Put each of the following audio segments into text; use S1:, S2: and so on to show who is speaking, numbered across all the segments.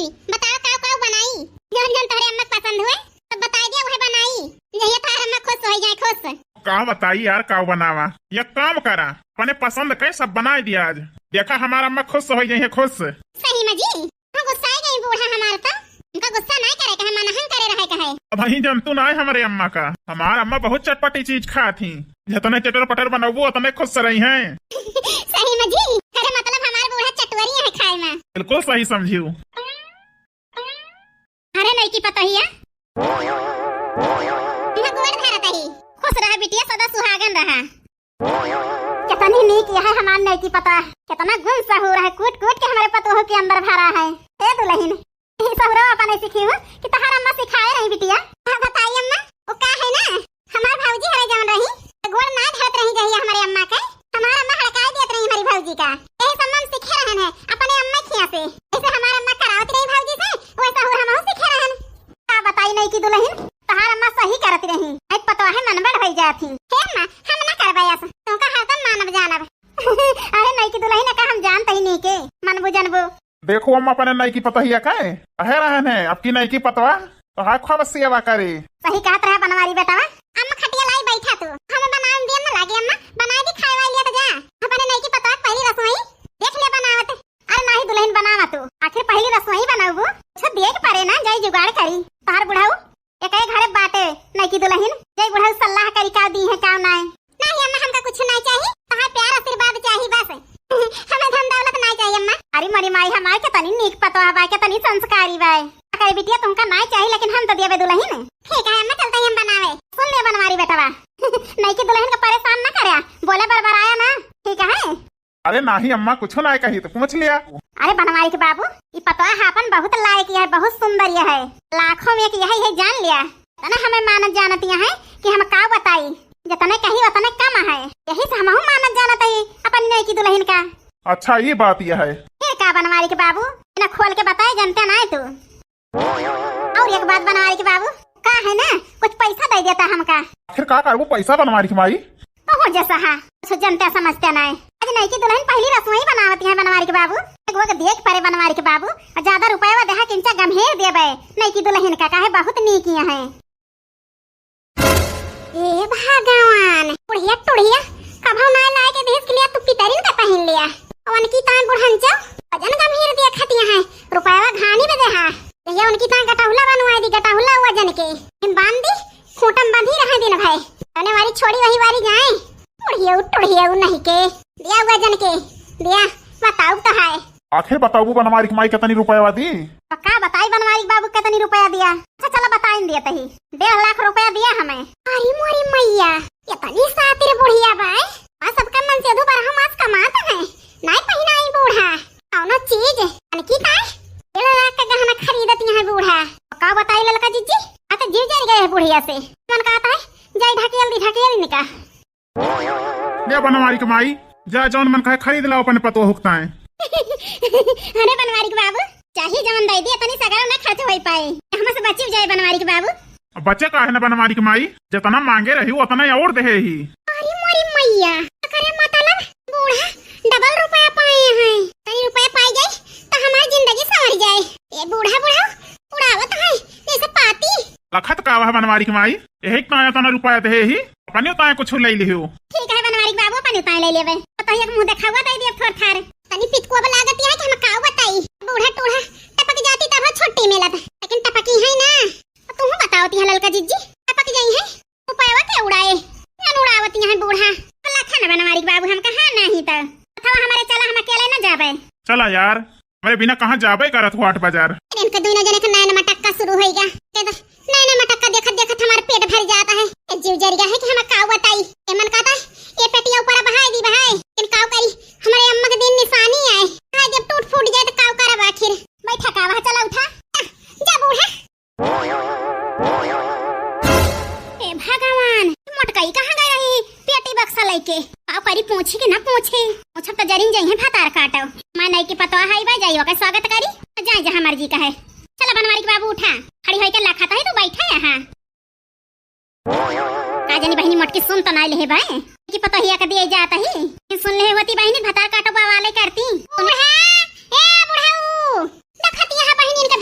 S1: नहीं बताओ काव काव बनाई जौन जौन तोहरे अम्मा पसंद हुए तो बता दिया वही बनाई जहिया तार अम्मा खुश हो जाए खुश।
S2: का बताई यार काव बनावा ये काम करा अपने पसंद के सब बना दिया आज देखा हमारा अम्मा खुश हो जाए खुश।
S1: सही में जी हम गुस्सा गई बूढ़ा हमारा तो उनका गुस्सा नहीं करे कहे मनहन करे रहे कहे।
S2: अब वही जंतु ना है हमारे अम्मा का हमारा अम्मा बहुत चटपटी चीज खा थी जितने चटर पटर बनाबू उतने खुश रही हैं।
S1: सही में जी अरे मतलब हमारा बूढ़ा चटवरी है खाए में।
S2: बिल्कुल सही समझियो।
S1: अरे नहीं की पता ही है गोड़ धरत ही खुश रहा बिटिया सदा सुहागन रहा। कितनी नीक यह है हमार नहीं की पता कितना गुण सहूर है कूट कूट के हमारे पतोह के अंदर भरा है। ए दुल्हन सहुरा अपने सीखी हूँ कि तहार अम्मा सिखाए रही बिटिया। बताइए अम्मा वो का है ना हमार भौजी हरे जवन रही गोड़ ना धरत रही जहिया हमारे अम्मा के हमार अम्मा हड़काई देत रही हमारी भौजी का यही सब हम सीखे रहन है अपने अम्मा खिया से जैसे हमार अम्मा करावत रही भौजी से वैसा हो हम सीखे रहन। का बताई नहीं की दुल्हन तहार अम्मा सही करती रही आज पता है मन बढ़ भई जाती हे अम्मा हम ना करबे ऐसा तुमका हरदम मानब जानब। अरे नहीं की दुल्हन का हम जानते ही नहीं के मनबू जानबू।
S2: देखो अम्मा अपने नई की पता ही कहे रहन है आपकी नई की पतवा तो हाथ ख्वाब सेवा करे।
S1: सही कहत रहा बनवारी बेटा अम्मा खटिया लाई बैठा तू हमें बनाए दिया ना लागे अम्मा बनाए दी खाए वाली तो जा अपने नई की पतवा पहली रसोई देख ले बनावत। अरे नहीं दुल्हन बनावा तू आखिर पहली रसोई बनाऊ तो देख पारे ना जय जुगाड़ करी तार बुढ़ाऊ एक घरे बाटे नहीं की दुल्हन जय बुढ़ाऊ सलाह करी का दी है का नहीं अम्मा हमका कुछ नहीं चाहिए तहार प्यार आशीर्वाद चाहिए बस हमें धन दौलत नहीं चाहिए अम्मा। अरे मरी माई हमारे कितनी नीक पतवा बा कितनी संस्कारी बा अरे बिटिया तुमका नहीं चाहिए लेकिन हम तो देवे दुल्हन ठीक है अम्मा चलते हम बनावे सुन ले बनवारी बेटवा नहीं की दुल्हन को परेशान ना करे बोले बरबराया ना ठीक है।
S2: अरे नहीं अम्मा कुछ ना कही तो पूछ लिया।
S1: अरे बनवारी के बाबू ये पतवा हापन बहुत लायक है बहुत सुंदर है लाखों में एक यही है जान लिया ना हमें मानत जानती है कि हम का बताई जितने कही उतने कम है यही से हम मानत जानत है अपन नई की दुल्हन का।
S2: अच्छा ये बात यह है
S1: का बनवारी के बाबू ना खोल के बताए जानते ना तू। और एक बात बनवारी के बाबू का है ना कुछ पैसा दे देता हमका
S2: आखिर का कर वो पैसा बनवारी की माई
S1: तो हो जैसा है तो जनता समझते ना आज नई की दुल्हन पहली रसोई बनावती है बनवारी के बाबू वो देख परे बनवारी के बाबू और ज्यादा रुपया देहा किंचा गंभीर देबे नई की दुल्हन का है बहुत नीकिया है। ए भगवान बुढ़िया टुढ़िया कभो ना लाए के देश के लिए तू पितरी का पहन लिया उनकी तान बुढ़न चो वजन गंभीर दिया खतिया है रुपया घानी में देहा ये उनकी तान गटाहुला बनवाई दी गटाहुला वजन के इन बांध दी खूंटम बांधी रहे दिन भाई आने वाली छोड़ी वही वाली जाए टुढ़िया नहीं के दिया वजन के दिया बताओ तो है।
S2: आखिर बताओ बनवारी की माई कितनी रुपया दी
S1: पक्का बताई बनवारी बाबू कितनी रुपया दिया। अच्छा चलो बताइन दिया तही 1.5 लाख रुपया दिया हमें। अरे मोरी मैया इतनी सातिर बुढ़िया बाय सबका मन से दोबारा हम आज कमाते हैं नहीं पहनाई बूढ़ा कौनो चीज अनकी का 1.5 लाख का गहना खरीदती है बूढ़ा का बताई ललका जीजी आता जीव जान गए बुढ़िया से मन कहता है जाई ढकेल निका
S2: ले बनवारी की माई जा जौन मन कहे खरीद लो अपने पतो हुकता है।
S1: अरे बनवारी के बाबू चाहिए जवन दे दी इतनी सगरा ना खर्च होई पाए हमसे बची जाए बनवारी के बाबू
S2: बच्चे का है ना बनवारी की माई जितना मांगे रही उतना और दे ही।
S1: अरे मोरी मैया करे मतलब बूढ़ा डबल रुपया पाए हैं कई रुपया पाई जाए तो हमारी जिंदगी संवर जाए ये बूढ़ा उड़ावत है जैसे पाती
S2: लखत का है बनवारी की माई यही ताया तना रुपया दे ही अपने ताया कुछ ले लियो।
S1: ठीक है बनवारी के बाबू अपने ताया ले लेबे तो एक मुंह देखा हुआ दे दिया थोड़ थार तनी पितको लागत है कि हम काऊ बताई बूढ़ा टूढ़ा टपक जाती तब छोटी मिलत लेकिन टपकी है ना तू बताओ ती ललका जीजी टपक गई है रुपया के उड़ाए या उड़ावती है बूढ़ा लखा ना बनवारी के बाबू हम कहां नहीं तो अथवा हमारे चला हम अकेले ना जाबे
S2: चला यार मेरे बिना कहां जाबे करत हो 8 बाजार
S1: इनका दोनों जने का नया मटक्का शुरू होएगा नया मटक्का देखत हमारा पेट भर जाता है जीव जर गया है कि हम काऊ बताई मन कहता है ये पेटिया ऊपर बहाई दी बहाई इन काऊ करी हमारे अम्मा के दिन निशानी आए हां जब टूट फूट जाए तो काऊ करब आखिर बैठा कावा चला उठा जा बूढ़ा। ए भगवान मटकाई कहां गई रही पेटी बक्सा लेके काऊ करी पूछी कि ना पूछे पूछब तो जरिन जाई है भातार काटो मैं नहीं की पतवा हाई बा जाई ओके स्वागत करी जा जहां मर्जी का है। चला बनवारी के बाबू उठा खड़ी होई के लाखाता है तो बैठा यहां काजनी बहनी मटकी सुन तो ना ले भाई की पता हिया के दिए जाता ही सुन ले होती बहनी भतार काटो वाले करती बूढ़ा ए बूढ़ाऊ देखत यहां बहनी के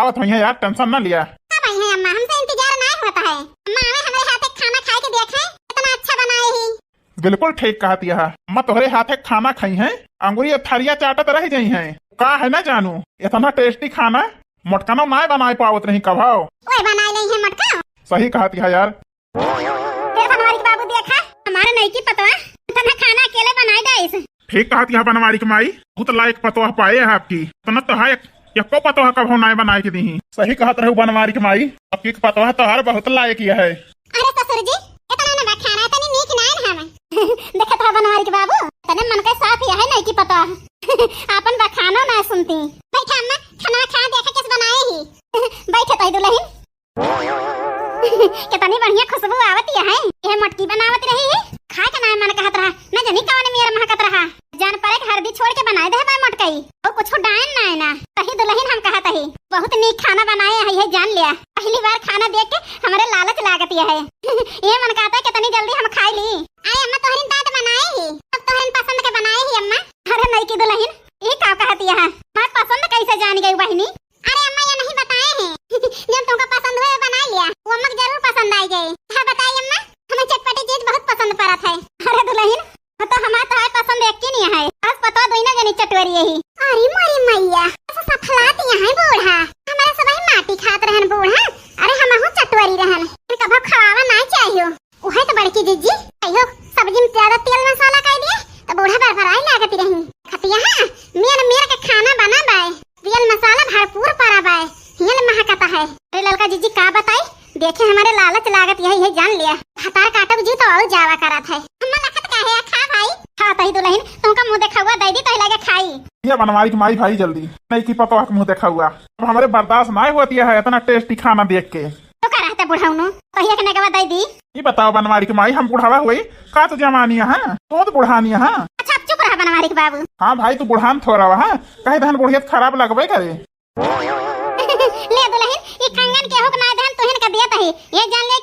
S2: आवत हुई है यार, टेंशन ना लिया।
S1: कब आई है अम्मा? हमसे इंतजार नहीं होता है। अम्मा आवे हमारे हाथ एक खाना खा के देखे, इतना अच्छा बनाए ही।
S2: बिल्कुल ठीक कहती है अम्मा, तोहरे हाथे खाना खाई है, अंगुरी थरिया चाटत रह गई है। का है ना जानू, इतना टेस्टी खाना मोटकनो ना बनाए पावत नहीं कभाओ।
S1: ओए बनाए नहीं है मटका।
S2: सही कहती है यार।
S1: फिर बनवारी के बाबू देखा, हमारे नहीं की पतवा इतना खाना अकेले बनाई दाइस।
S2: ठीक कहती है बनवारी की माई, बहुत लायक पतोह पाए है आपकी। तना तो है एको पतोह कभो नाय बनाए की दी। सही कहत रहू बनवारी की माई, आपकी पतोह तोहार बहुत लायक है।
S1: अरे ससुर जी, इतना ना खाना इतनी नीक ना है हम। देखत है बनवारी के बाबू, तने मन का साफ ही है नहीं की पता। आपन बखानो ना सुनती। बैठा अम्मा, खाना खा देखा किस बनाए ही। बैठे तई दुल्हन। कितनी बढ़िया खुशबू आवती है। ये मटकी बनावत रही है, खा के ना मन कहत रहा, न जानी कौन मेरा महकत रहा। जान पड़े हरदी छोड़ के बनाए दे बा मटकई, वो कुछ डायन ना है ना। सही दुल्हन हम कहत ही, बहुत नीक खाना बनाए है जान लिया। पहली बार खाना देख के हमारे लालच लागत है। ये मन कहता है कितनी जल्दी हम खाई ली। अरे अम्मा तोहरिन दाद बनाए ही, सब तोहरिन पसंद के बनाए ही अम्मा। अरे नहीं की दुल्हन, ये का कहती है? मैं पसंद कैसे जान गई बहनी? अरे अम्मा ये नहीं बताए हैं। जब तुमको पसंद हुए बना लिया, वो अम्मा जरूर पसंद आई गई। हाँ बताइए अम्मा, हमें चटपटी चीज बहुत पसंद पड़त है। अरे दुल्हन, तो हमारा तो है पसंद एक की नहीं है, बस पता दो ना जनी चटवरी यही। अरे मोरी मैया, ऐसा सफलाती है बूढ़ा, हमारे सब ही माटी खात रहन बूढ़ा। अरे हम हूं चटवरी रहन, कभो खवावा ना चाहिए। ओहे तो बड़की जीजी अयो, सब्जी में ज्यादा तेल मसाला कर दिए तो बूढ़ा बरबराई लागती रही। खतिया हां मेरा के खाना बना बाय, तेल मसाला भरपूर पड़ा बाय, हियल महकता है। अरे ललका जीजी का बताई, देखे हमारे लालच लागत यही है जान लिया। हतार काटब जी तो और जावा करत है। अम्मा लखत का है खा भाई। खा तही दुल्हन, तुमका मुंह देखा हुआ दे दी तो लगे खाई।
S2: ये बनवारी की माई भाई जल्दी, नहीं की पतोह के मुंह देखा हुआ। अब हमारे बर्दाश्त ना होती है इतना टेस्टी खाना देख के।
S1: तो का रहते बुढ़ाउनो, कहिया के नगवा दई दी।
S2: ये बताओ बनवारी की माई, हम बुढ़ावा हुई का तू जमानी है, तो बुढ़ानी है।
S1: अच्छा अब चुप रहा बनवारी के बाबू।
S2: हाँ भाई तू बुढ़ान थोड़ा है, कहीं धन बुढ़ियत खराब लगबे करे।
S1: ले दुल्हन, ये कंगन के हुक ना दहन तोहन का दिया तही। ये जान ले